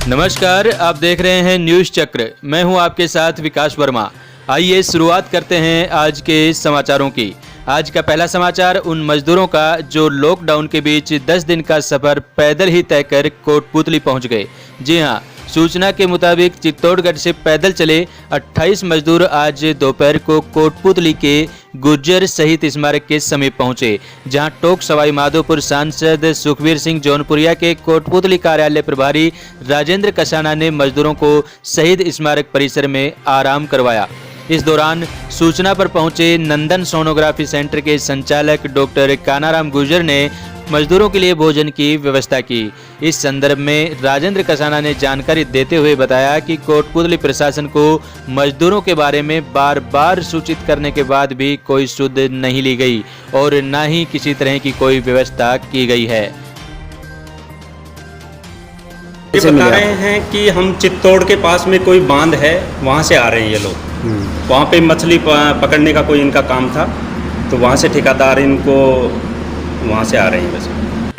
नमस्कार, आप देख रहे हैं न्यूज़ चक्र। मैं हूं आपके साथ विकास वर्मा। आइए शुरुआत करते हैं आज के समाचारों की। आज का पहला समाचार उन मजदूरों का जो लॉकडाउन के बीच 10 दिन का सफर पैदल ही तय कर कोटपुतली पहुंच गए। जी हां, सूचना के मुताबिक चित्तौड़गढ़ से पैदल चले 28 मजदूर आज दोपहर को कोटपुतली के गुर्जर शहीद स्मारक के समीप पहुंचे, जहां टोक सवाई माधोपुर सांसद सुखबीर सिंह जौनपुरिया के कोटपुतली कार्यालय प्रभारी राजेंद्र कसाना ने मजदूरों को शहीद स्मारक परिसर में आराम करवाया। इस दौरान सूचना पर पहुंचे नंदन सोनोग्राफी सेंटर के संचालक डॉक्टर कानाराम गुर्जर ने मजदूरों के लिए भोजन की व्यवस्था की। इस संदर्भ में राजेंद्र कसाना ने जानकारी देते हुए बताया कि कोटपुतली प्रशासन को मजदूरों के बारे में बार बार सूचित करने के बाद भी कोई सुध नहीं ली गई और न ही किसी तरह की कोई व्यवस्था की गई है। ये बता रहे हैं कि हम चित्तौड़ के पास में कोई बांध है, वहाँ से आ रहे हैं ये लोग। वहाँ पे मछली पकड़ने का कोई इनका काम था, तो वहाँ से ठेकेदार इनको वहाँ से आ रहे हैं।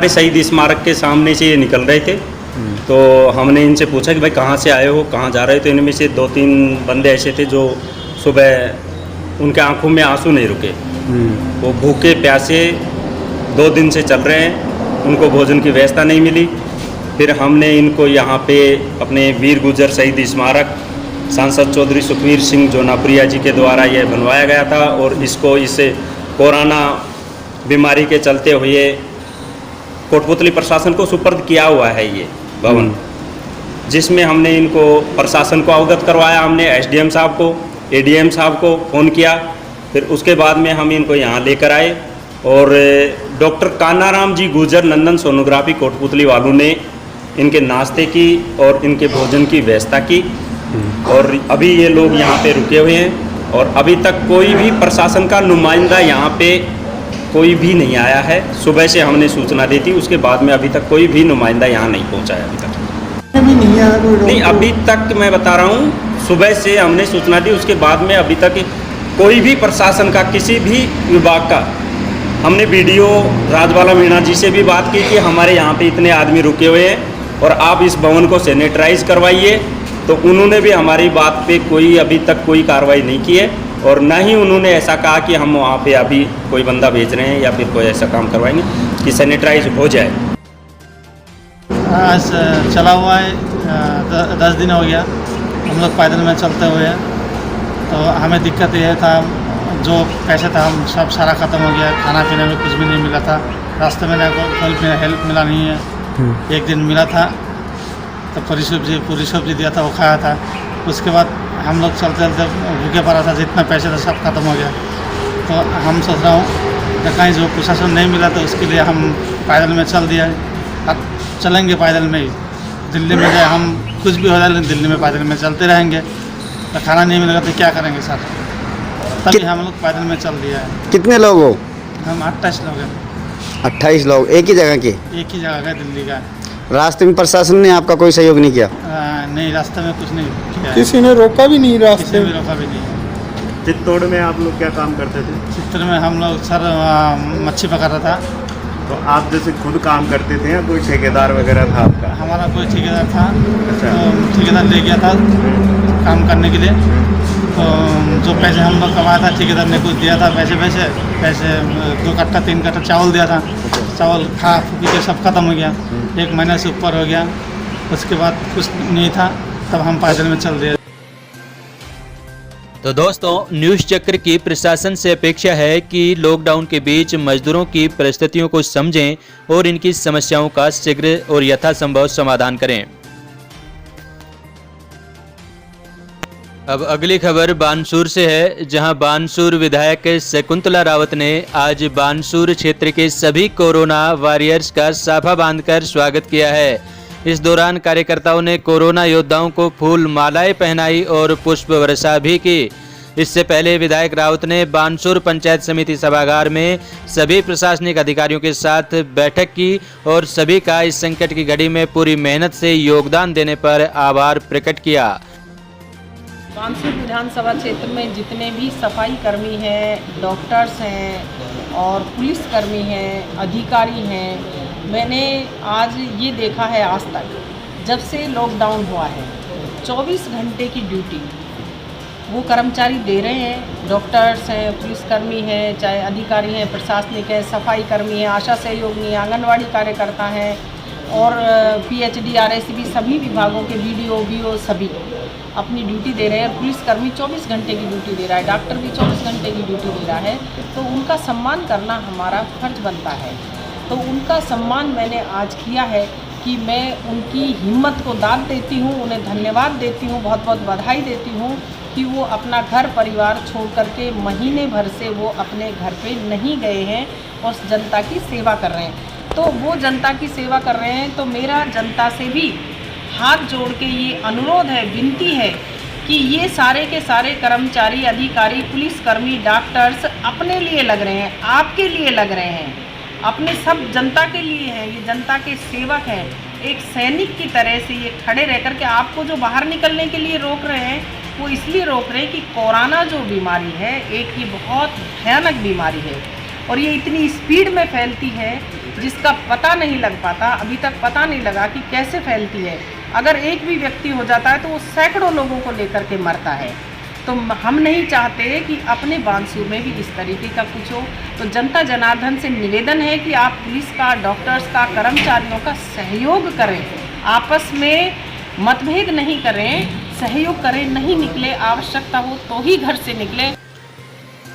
बस शहीद स्मारक के सामने से ये निकल रहे थे, तो हमने इनसे पूछा कि भाई कहाँ से आए हो, कहाँ जा रहे हो। तो इनमें से 2-3 बंदे ऐसे थे जो सुबह उनके आंखों में आंसू नहीं रुके, वो भूखे प्यासे 2 दिन से चल रहे हैं, उनको भोजन की व्यवस्था नहीं मिली। फिर हमने इनको यहाँ पे अपने वीर गुर्जर शहीद स्मारक सांसद चौधरी सुखबीर सिंह जौनपुरिया जी के द्वारा यह बनवाया गया था, और इसको इस कोरोना बीमारी के चलते हुए कोटपुतली प्रशासन को सुपर्द किया हुआ है ये भवन, जिसमें हमने इनको प्रशासन को अवगत करवाया। हमने एसडीएम साहब को, एडीएम साहब को फ़ोन किया, फिर उसके बाद में हम इनको यहाँ लेकर आए और डॉक्टर कानाराम जी गुर्जर नंदन सोनोग्राफी कोटपुतली वालों ने इनके नाश्ते की और इनके भोजन की व्यवस्था की, और अभी ये लोग यहाँ पे रुके हुए हैं। और अभी तक कोई भी प्रशासन का नुमाइंदा यहाँ पे कोई भी नहीं आया है। सुबह से हमने सूचना दी थी, उसके बाद में अभी तक कोई भी नुमाइंदा यहाँ नहीं पहुँचा है। अभी तक नहीं, अभी तक मैं बता रहा हूँ, सुबह से हमने सूचना दी, उसके बाद में अभी तक कोई भी प्रशासन का किसी भी विभाग का। हमने वीडियो राजबाला मीणा जी से भी बात की कि हमारे यहाँ पे इतने आदमी रुके हुए हैं और आप इस भवन को सैनिटाइज करवाइए, तो उन्होंने भी हमारी बात पे कोई अभी तक कोई कार्रवाई नहीं की है, और ना ही उन्होंने ऐसा कहा कि हम वहाँ पे अभी कोई बंदा भेज रहे हैं या फिर कोई ऐसा काम करवाएंगे कि सैनिटाइज हो जाए। आज चला हुआ है 10 दिन हो गया हम लोग पैदल में चलते हुए, तो हमें दिक्कत ये था, जो पैसे था हम सब सारा ख़त्म हो गया। खाना पीने में कुछ भी नहीं मिला था, रास्ते में ना कोई हेल्प मिला नहीं है। एक दिन मिला था तो पूरी सब्जी दिया था, वो खाया था। उसके बाद हम लोग चलते चलते भूखे पड़ा था, जितना पैसे था सब खत्म हो गया। तो हम सोच रहा हूँ कि कहीं जो प्रशासन नहीं मिला तो उसके लिए हम पैदल में चल दिया। अब चलेंगे पैदल में ही, दिल्ली में जाए हम कुछ भी हो जाए, दिल्ली में पैदल में चलते रहेंगे। तो खाना नहीं मिलेगा तो क्या करेंगे सर, तभी हम लोग पैदल में चल दिया है। कितने लोग हो? हम 28 लोग हैं। 28 लोग एक ही जगह के? एक ही जगह का, दिल्ली का। रास्ते में प्रशासन ने आपका कोई सहयोग नहीं किया? नहीं, रास्ते में कुछ नहीं किया। किसी ने रोका भी नहीं, रास्ते में रोका भी नहीं। चित्तौड़ में आप लोग क्या काम करते थे? चित्तौड़ में हम लोग सर मच्छी पकड़ रहा था। तो आप जैसे खुद काम करते थे या कोई ठेकेदार वगैरह था आपका? हमारा कोई ठेकेदार था। अच्छा। तो ठेकेदार ले गया था काम करने के लिए, तो जो पैसे हम लोग कमाया था ठेकेदार ने कुछ दिया था, पैसे 2 कट्टा 3 कट्टा चावल दिया था। चावल खा फूकी के सब खत्म हो गया, 1 महीने से ऊपर हो गया। उसके बाद कुछ नहीं था, तब हम पैदल में चल दिए। तो दोस्तों, न्यूज़ चक्र की प्रशासन से अपेक्षा है कि लॉकडाउन के बीच मजदूरों की परिस्थितियों को समझें और इनकी समस्याओं का शीघ्र और यथासंभव समाधान करें। अब अगली खबर बानसूर से है, जहां बानसूर विधायक शकुंतला रावत ने आज बानसूर क्षेत्र के सभी कोरोना वॉरियर्स का साफा बांधकर स्वागत किया है। इस दौरान कार्यकर्ताओं ने कोरोना योद्धाओं को फूल मालाएं पहनाई और पुष्प वर्षा भी की। इससे पहले विधायक रावत ने बानसूर पंचायत समिति सभागार में सभी प्रशासनिक अधिकारियों के साथ बैठक की और सभी का इस संकट की घड़ी में पूरी मेहनत से योगदान देने पर आभार प्रकट किया। बानसूर विधानसभा क्षेत्र में जितने भी सफाई कर्मी हैं, डॉक्टर्स हैं और पुलिसकर्मी हैं, अधिकारी हैं, मैंने आज ये देखा है आज तक जब से लॉकडाउन हुआ है 24 घंटे की ड्यूटी वो कर्मचारी दे रहे हैं। डॉक्टर्स हैं, पुलिसकर्मी हैं, चाहे अधिकारी हैं, प्रशासनिक हैं, सफाई कर्मी हैं, आशा सहयोगी हैं, आंगनवाड़ी कार्यकर्ता हैं और PhD RSB सभी विभागों के BDO सभी अपनी ड्यूटी दे रहे हैं। पुलिसकर्मी 24 घंटे की ड्यूटी दे रहा है, डॉक्टर भी 24 घंटे की ड्यूटी दे रहा है। तो उनका सम्मान करना हमारा फर्ज बनता है। तो उनका सम्मान मैंने आज किया है कि मैं उनकी हिम्मत को दाद देती हूँ, उन्हें धन्यवाद देती हूँ, बहुत बहुत बधाई देती हूँ कि वो अपना घर परिवार छोड़ करके महीने भर से वो अपने घर पे नहीं गए हैं और जनता की सेवा कर रहे हैं। तो वो जनता की सेवा कर रहे हैं तो मेरा जनता से भी हाथ जोड़ के ये अनुरोध है, विनती है कि ये सारे के सारे कर्मचारी, अधिकारी, पुलिसकर्मी, डॉक्टर्स अपने लिए लग रहे हैं, आपके लिए लग रहे हैं, अपने सब जनता के लिए हैं। ये जनता के सेवक हैं। एक सैनिक की तरह से ये खड़े रह कर के आपको जो बाहर निकलने के लिए रोक रहे हैं वो इसलिए रोक रहे हैं कि कोरोना जो बीमारी है एक ये बहुत भयानक बीमारी है और ये इतनी स्पीड में फैलती है जिसका पता नहीं लग पाता। अभी तक पता नहीं लगा कि कैसे फैलती है। अगर एक भी व्यक्ति हो जाता है तो वो सैकड़ों लोगों को लेकर के मरता है। तो हम नहीं चाहते कि अपने बांसुर में भी इस तरीके का कुछ हो। तो जनता जनार्दन से निवेदन है कि आप पुलिस का, डॉक्टर्स का, कर्मचारियों का सहयोग करें, आपस में मतभेद नहीं करें, सहयोग करें। नहीं निकले, आवश्यकता हो तो ही घर से निकले।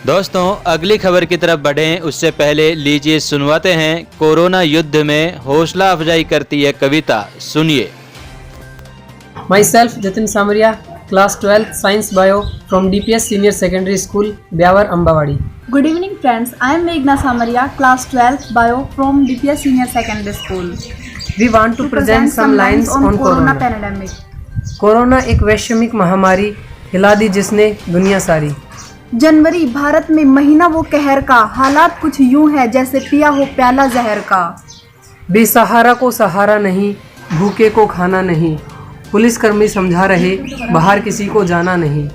दोस्तों, अगली खबर की तरफ बढ़ें उससे पहले लीजिए सुनवाते हैं कोरोना युद्ध में हौसला अफजाई करती है कविता। सुनिए। Myself Jatin Samaria, class 12th Science Bio from DPS Senior Secondary School, Byawar, Ambawadi. Good evening friends, I am Meghna Samaria, class 12th Bio from DPS Senior Secondary School. We want to present some lines on Corona pandemic. Corona एक वैश्विक महामारी हिला दी जिसने दुनिया सारी। जनवरी भारत में महीना वो कहर का, हालात कुछ यूं है जैसे पिया हो प्याला जहर का। बेसहारा को सहारा नहीं, भूखे को खाना नहीं, पुलिसकर्मी समझा रहे बाहर किसी को जाना नहीं।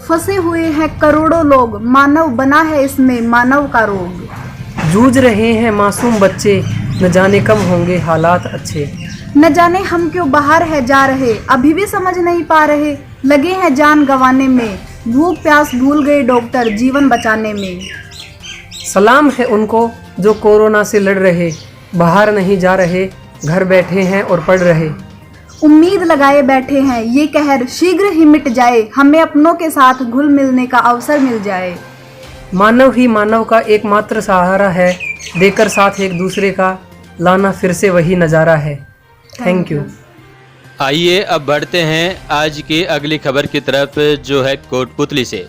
फंसे हुए हैं करोड़ों लोग, मानव बना है इसमें मानव का रोग। जूझ रहे हैं मासूम बच्चे, न जाने कब होंगे हालात अच्छे। न जाने हम क्यों बाहर है जा रहे, अभी भी समझ नहीं पा रहे, लगे हैं जान गंवाने में, भूख प्यास भूल गए डॉक्टर जीवन बचाने में। सलाम है उनको जो कोरोना से लड़ रहे, बाहर नहीं जा रहे, घर बैठे हैं और पढ़ रहे। उम्मीद लगाए बैठे हैं ये कहर शीघ्र ही मिट जाए, हमें अपनों के साथ घुल मिलने का अवसर मिल जाए। मानव ही मानव का एकमात्र सहारा है, देकर साथ एक दूसरे का लाना फिर से वही नज़ारा है। Thank you. आइए अब बढ़ते हैं आज की अगली खबर की तरफ जो है कोटपुतली से।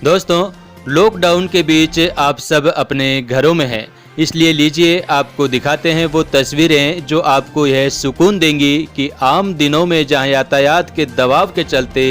दोस्तों, लॉकडाउन के बीच आप सब अपने घरों में हैं, इसलिए लीजिए आपको दिखाते हैं वो तस्वीरें जो आपको यह सुकून देंगी कि आम दिनों में जहां यातायात के दबाव के चलते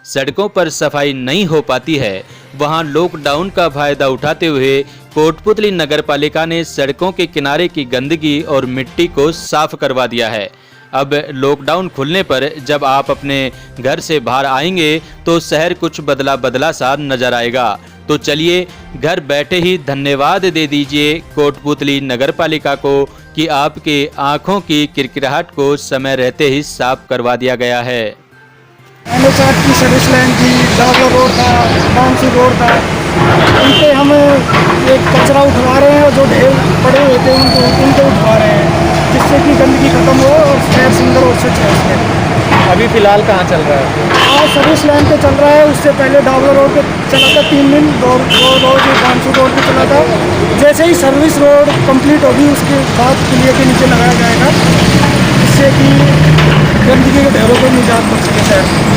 सड़कों पर सफाई नहीं हो पाती है, वहां लॉकडाउन का फायदा उठाते हुए कोटपुतली नगरपालिका ने सड़कों के किनारे की गंदगी और मिट्टी को साफ करवा दिया है। अब लॉकडाउन खुलने पर जब आप अपने घर से बाहर आएंगे तो शहर कुछ बदला बदला सा नजर आएगा। तो चलिए घर बैठे ही धन्यवाद दे दीजिए कोटपुतली नगरपालिका को कि आपके आंखों की किरकिराहट को समय रहते ही साफ करवा दिया गया है। NH8 की सर्विस लाइन थी, डाबरा रोड था, बांसुर रोड था, इन पे हम एक कचरा उठवा रहे हैं और जो ढेर पड़े हुए थे उनको उठवा रहे हैं, जिससे कि गंदगी खत्म हो और शहर सुंदर और स्वच्छ है इसमें। अभी फिलहाल कहाँ चल रहा है? आज सर्विस लाइन पे चल रहा है, उससे पहले डाबरा रोड पे चला था 3 दिन, दो रोज बांसुर रोड पे चला था। जैसे ही सर्विस रोड कंप्लीट होगी उसके बाद पुलिया के नीचे लगाया जाएगा, जिससे कि गंदगी के ढेरों को निजात मिल सके शहर।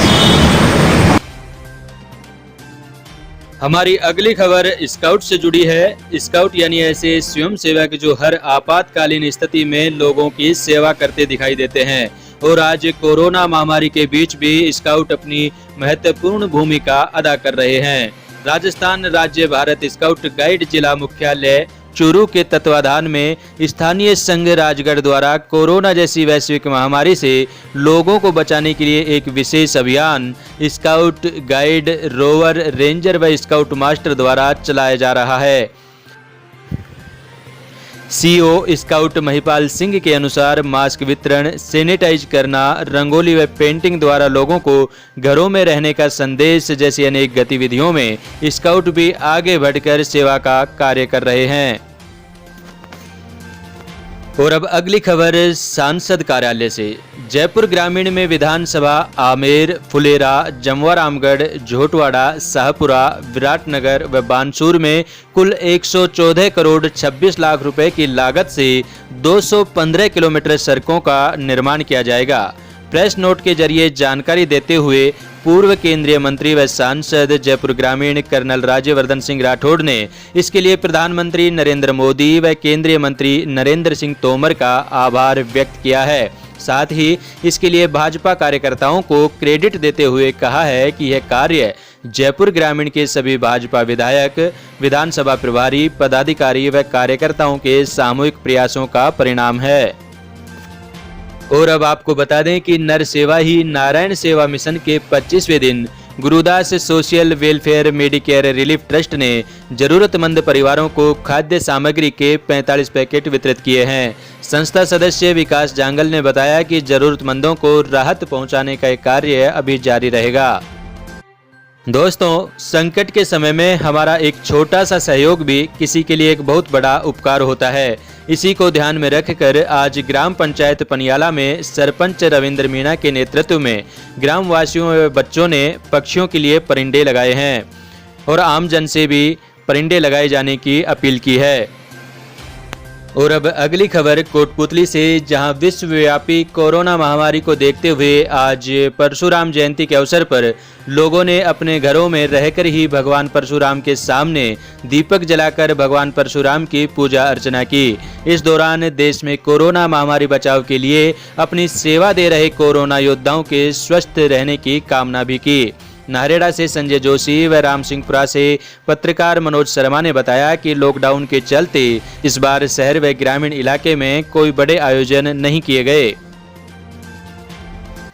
हमारी अगली खबर स्काउट से जुड़ी है। स्काउट यानी ऐसे स्वयं सेवक जो हर आपातकालीन स्थिति में लोगों की सेवा करते दिखाई देते हैं और आज कोरोना महामारी के बीच भी स्काउट अपनी महत्वपूर्ण भूमिका अदा कर रहे हैं। राजस्थान राज्य भारत स्काउट गाइड जिला मुख्यालय चूरू के तत्वाधान में स्थानीय संघ राजगढ़ द्वारा कोरोना जैसी वैश्विक महामारी से लोगों को बचाने के लिए एक विशेष अभियान स्काउट गाइड रोवर रेंजर व स्काउट मास्टर द्वारा चलाया जा रहा है। सीओ स्काउट महिपाल सिंह के अनुसार मास्क वितरण, सैनिटाइज करना, रंगोली व पेंटिंग द्वारा लोगों को घरों में रहने का संदेश जैसी अनेक गतिविधियों में स्काउट भी आगे बढ़कर सेवा का कार्य कर रहे हैं। और अब अगली खबर सांसद कार्यालय से। जयपुर ग्रामीण में विधानसभा आमेर, फुलेरा, जमवारामगढ़, झोटवाड़ा, शाहपुरा, विराटनगर व बानसूर में कुल 114 करोड़ 26 लाख रुपए की लागत से 215 किलोमीटर सड़कों का निर्माण किया जाएगा। प्रेस नोट के जरिए जानकारी देते हुए पूर्व केंद्रीय मंत्री व सांसद जयपुर ग्रामीण कर्नल राज्यवर्धन सिंह राठौड़ ने इसके लिए प्रधानमंत्री नरेंद्र मोदी व केंद्रीय मंत्री नरेंद्र सिंह तोमर का आभार व्यक्त किया है। साथ ही इसके लिए भाजपा कार्यकर्ताओं को क्रेडिट देते हुए कहा है कि यह कार्य जयपुर ग्रामीण के सभी भाजपा विधायक, विधानसभा प्रभारी, पदाधिकारी व कार्यकर्ताओं के सामूहिक प्रयासों का परिणाम है। और अब आपको बता दें कि नर सेवा ही नारायण सेवा मिशन के 25वें दिन Gurudas social welfare Medicare relief trust ने जरूरतमंद परिवारों को खाद्य सामग्री के 45 पैकेट वितरित किए हैं। संस्था सदस्य विकास जांगल ने बताया कि जरूरतमंदों को राहत पहुंचाने का कार्य अभी जारी रहेगा। दोस्तों, संकट के समय में हमारा एक छोटा सा सहयोग भी किसी के लिए एक बहुत बड़ा उपकार होता है। इसी को ध्यान में रखकर आज ग्राम पंचायत पनियाला में सरपंच रविंद्र मीणा के नेतृत्व में ग्राम वासियों व बच्चों ने पक्षियों के लिए परिंदे लगाए हैं और आमजन से भी परिंदे लगाए जाने की अपील की है। और अब अगली खबर कोटपुतली से, जहां विश्वव्यापी कोरोना महामारी को देखते हुए आज परशुराम जयंती के अवसर पर लोगों ने अपने घरों में रहकर ही भगवान परशुराम के सामने दीपक जलाकर भगवान परशुराम की पूजा अर्चना की। इस दौरान देश में कोरोना महामारी बचाव के लिए अपनी सेवा दे रहे कोरोना योद्धाओं के स्वस्थ रहने की कामना भी की। नाहरेड़ा से संजय जोशी व राम सिंहपुरा से पत्रकार मनोज शर्मा ने बताया कि लॉकडाउन के चलते इस बार शहर व ग्रामीण इलाके में कोई बड़े आयोजन नहीं किए गए।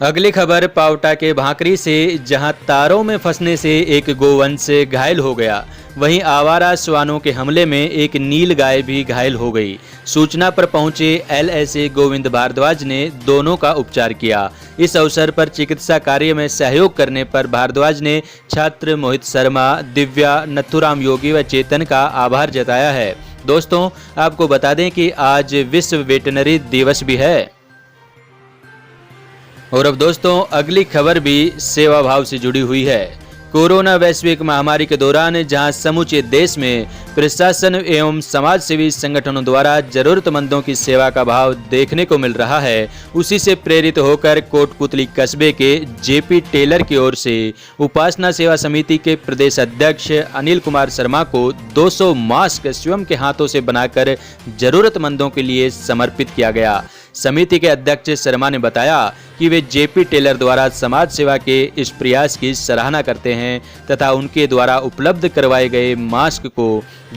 अगली खबर पावटा के भांकरी से, जहां तारों में फंसने से एक गोवंश घायल हो गया, वहीं आवारा श्वानों के हमले में एक नील गाय भी घायल हो गई। सूचना पर पहुंचे एलएसए गोविंद भारद्वाज ने दोनों का उपचार किया। इस अवसर पर चिकित्सा कार्य में सहयोग करने पर भारद्वाज ने छात्र मोहित शर्मा, दिव्या, नथुराम योगी व चेतन का आभार जताया है। दोस्तों, आपको बता दें कि आज विश्व वेटनरी दिवस भी है। और अब दोस्तों, अगली खबर भी सेवा भाव से जुड़ी हुई है। कोरोना वैश्विक महामारी के दौरान जहां समूचे देश में प्रशासन एवं समाज सेवी संगठनों द्वारा जरूरतमंदों की सेवा का भाव देखने को मिल रहा है, उसी से प्रेरित होकर कोटपुतली कस्बे के जेपी टेलर की ओर से उपासना सेवा समिति के प्रदेश अध्यक्ष अनिल कुमार शर्मा को 200 मास्क स्वयं के हाथों से बनाकर जरूरतमंदों के लिए समर्पित किया गया। समिति के अध्यक्ष शर्मा ने बताया कि वे जेपी टेलर द्वारा समाज सेवा के इस प्रयास की सराहना करते हैं तथा उनके द्वारा उपलब्ध करवाए गए मास्क को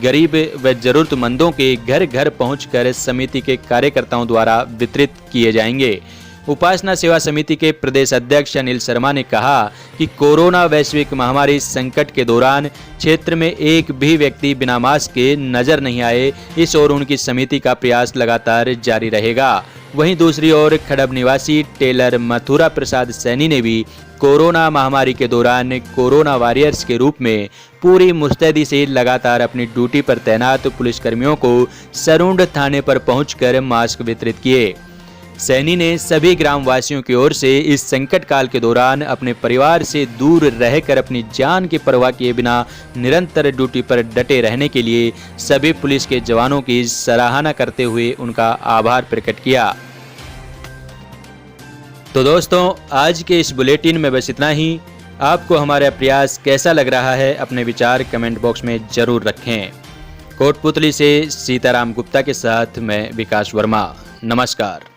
गरीब व जरूरतमंदों के घर घर पहुंचकर समिति के कार्यकर्ताओं द्वारा वितरित किए जाएंगे। उपासना सेवा समिति के प्रदेश अध्यक्ष अनिल शर्मा ने कहा कि कोरोना वैश्विक महामारी संकट के दौरान क्षेत्र में एक भी व्यक्ति बिना मास्क के नजर नहीं आए, इस ओर उनकी समिति का प्रयास लगातार जारी रहेगा। वहीं दूसरी ओर खडब निवासी टेलर मथुरा प्रसाद सैनी ने भी कोरोना महामारी के दौरान कोरोना वॉरियर्स के रूप में पूरी मुस्तैदी से लगातार अपनी ड्यूटी पर तैनात पुलिसकर्मियों को सरुंड थाने पर पहुंचकर मास्क वितरित किए। सैनी ने सभी ग्रामवासियों की ओर से इस संकट काल के दौरान अपने परिवार से दूर रहकर अपनी जान की परवाह किए बिना निरंतर ड्यूटी पर डटे रहने के लिए सभी पुलिस के जवानों की सराहना करते हुए उनका आभार प्रकट किया। तो दोस्तों, आज के इस बुलेटिन में बस इतना ही। आपको हमारा प्रयास कैसा लग रहा है, अपने विचार कमेंट बॉक्स में जरूर रखें। कोटपुतली से सीताराम गुप्ता के साथ मैं विकास वर्मा। नमस्कार।